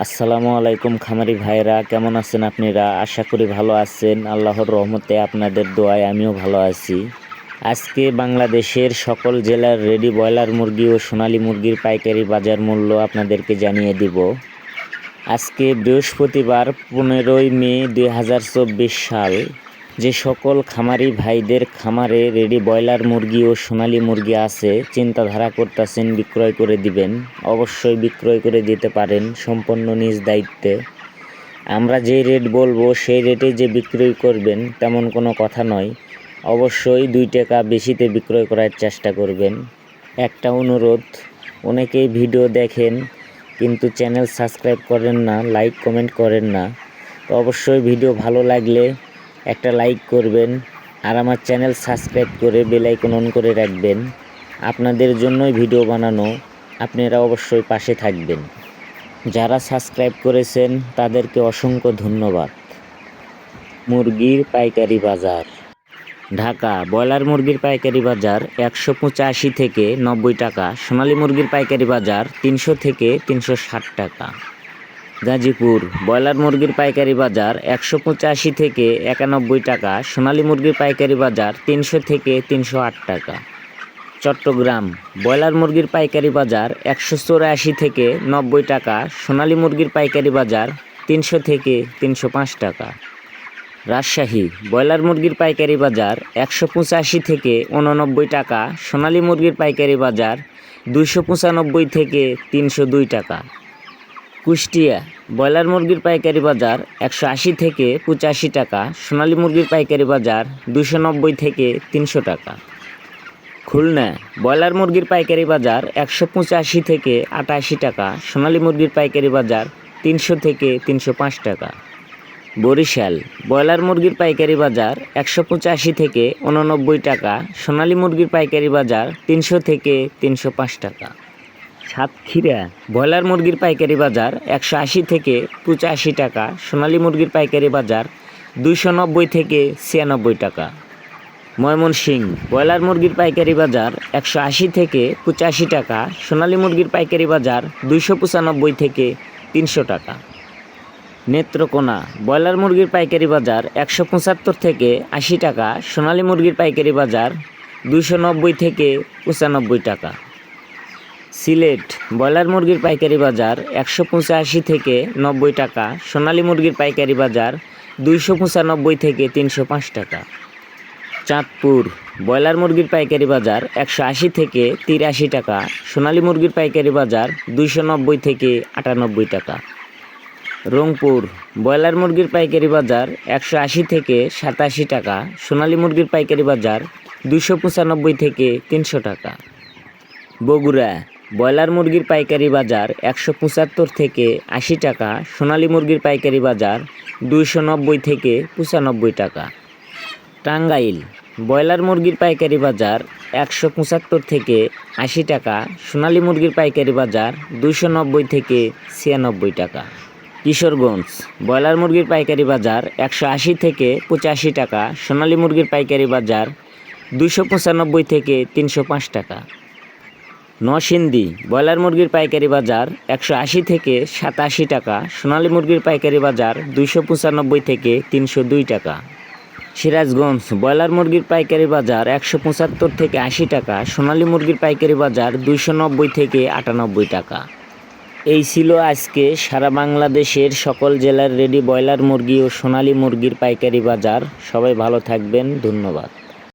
আসসালামু আলাইকুম খামারি ভাইরা, কেমন আছেন আপনারা? আশা করি ভালো আছেন। আল্লাহর রহমতে আপনাদের দোয়ায় আমিও ভালো আছি। আজকে বাংলাদেশের সকল জেলার রেডি ব্রয়লার মুরগি ও সোনালী মুরগির পাইকারি বাজার মূল্য আপনাদেরকে জানিয়ে দিব। আজকে বৃহস্পতিবার 15ই মে 2024 সাল। যে সকল খামারি ভাইদের খামারে রেডি ব্রয়লার মুরগি ও সোনালী মুরগি আছে, চিন্তাধারা করতেছেন বিক্রয় করে দিবেন, অবশ্যই বিক্রয় করে দিতে পারেন সম্পূর্ণ নিজ দায়িত্বে। আমরা যে রেট বলবো সেই রেটে যে বিক্রয় করবেন তেমন কোনো কথা নয়। অবশ্যই 2 টাকা বেশিতে বিক্রয় করার চেষ্টা করবেন। একটা অনুরোধ, অনেকেই ভিডিও দেখেন কিন্তু চ্যানেল সাবস্ক্রাইব করেন না, লাইক কমেন্ট করেন না। তো অবশ্যই ভিডিও ভালো লাগলে একটা লাইক করবেন আর আমার চ্যানেল সাবস্ক্রাইব করে বেল আইকন অন করে রাখবেন। আপনাদের জন্যই ভিডিও বানানো, আপনারা অবশ্যই পাশে থাকবেন। যারা সাবস্ক্রাইব করেছেন তাদেরকে অসংখ্য ধন্যবাদ। মুরগির পাইকারি বাজার। ঢাকা ব্রয়লার মুরগির পাইকারি বাজার 185 থেকে 90 টাকা, সোনালী মুরগির পাইকারি বাজার 300 থেকে 360 টাকা। গাজীপুর ব্রয়লার মুরগির পাইকারি বাজার 185 থেকে 91 টাকা, সোনালী মুরগির পাইকারি বাজার 300 থেকে 308 টাকা। চট্টগ্রাম ব্রয়লার মুরগির পাইকারি বাজার 184 থেকে 90 টাকা, সোনালী মুরগির পাইকারি বাজার 300 থেকে 305 টাকা। রাজশাহী ব্রয়লার মুরগির পাইকারি বাজার 185 থেকে 89 টাকা, সোনালী মুরগির পাইকারি বাজার 295 থেকে 302 টাকা। কুষ্টিয়া ব্রয়লার মুরগির পাইকারি বাজার 180 থেকে 85 টাকা, সোনালী মুরগির পাইকারি বাজার 290 থেকে 300 টাকা। খুলনা ব্রয়লার মুরগির পাইকারি বাজার 185 থেকে 88 টাকা, সোনালী মুরগির পাইকারি বাজার 300 থেকে 305 টাকা। বরিশাল ব্রয়লার মুরগির পাইকারি বাজার 185 থেকে 89 টাকা, সোনালী মুরগির পাইকারি বাজার 300 থেকে 305 টাকা। সাতক্ষীরা ব্রয়লার মুরগির পাইকারি বাজার 180 থেকে 85 টাকা, সোনালী মুরগির পাইকারি বাজার 290 থেকে 96 টাকা। ময়মনসিংহ ব্রয়লার মুরগির পাইকারি বাজার 180 থেকে 85 টাকা, সোনালী মুরগির পাইকারি বাজার 295 থেকে 300 টাকা। নেত্রকোনা ব্রয়লার মুরগির পাইকারি বাজার 175 থেকে 80 টাকা, সোনালী মুরগির পাইকারি বাজার 290 থেকে 95 টাকা। সিলেট ব্রয়লার মুরগির পাইকারি বাজার 185 থেকে 90 টাকা, সোনালী মুরগির পাইকারি বাজার 295 থেকে 305 টাকা। চাঁদপুর ব্রয়লার মুরগির পাইকারি বাজার 180 থেকে 83 টাকা, সোনালী মুরগির পাইকারি বাজার 290 থেকে 98 টাকা। রংপুর ব্রয়লার মুরগির পাইকারি বাজার 180 থেকে 87 টাকা, সোনালী মুরগির পাইকারি বাজার 295 থেকে 300 টাকা। বগুড়া ব্রয়লার মুরগির পাইকারি বাজার 175 থেকে 80 টাকা, সোনালী মুরগির পাইকারি বাজার 290 থেকে 95 টাকা। টাঙ্গাইল ব্রয়লার মুরগির পাইকারি বাজার 175 থেকে 80 টাকা, সোনালী মুরগির পাইকারি বাজার 290 থেকে 96 টাকা। কিশোরগঞ্জ ব্রয়লার মুরগির পাইকারি বাজার 180 থেকে 85 টাকা, সোনালী মুরগির পাইকারি বাজার 295 থেকে 305 টাকা। নরসিংদী ব্রয়লার মুরগির পাইকারি বাজার 180 থেকে 87 টাকা, সোনালী মুরগির পাইকারি বাজার 295 থেকে 302 টাকা। সিরাজগঞ্জ ব্রয়লার মুরগির পাইকারি বাজার 175 থেকে 80 টাকা, সোনালী মুরগির পাইকারি বাজার 290 থেকে 98 টাকা। এই ছিল আজকে সারা বাংলাদেশের সকল জেলার রেডি ব্রয়লার মুরগি ও সোনালী মুরগির পাইকারি বাজার। সবাই ভালো থাকবেন, ধন্যবাদ।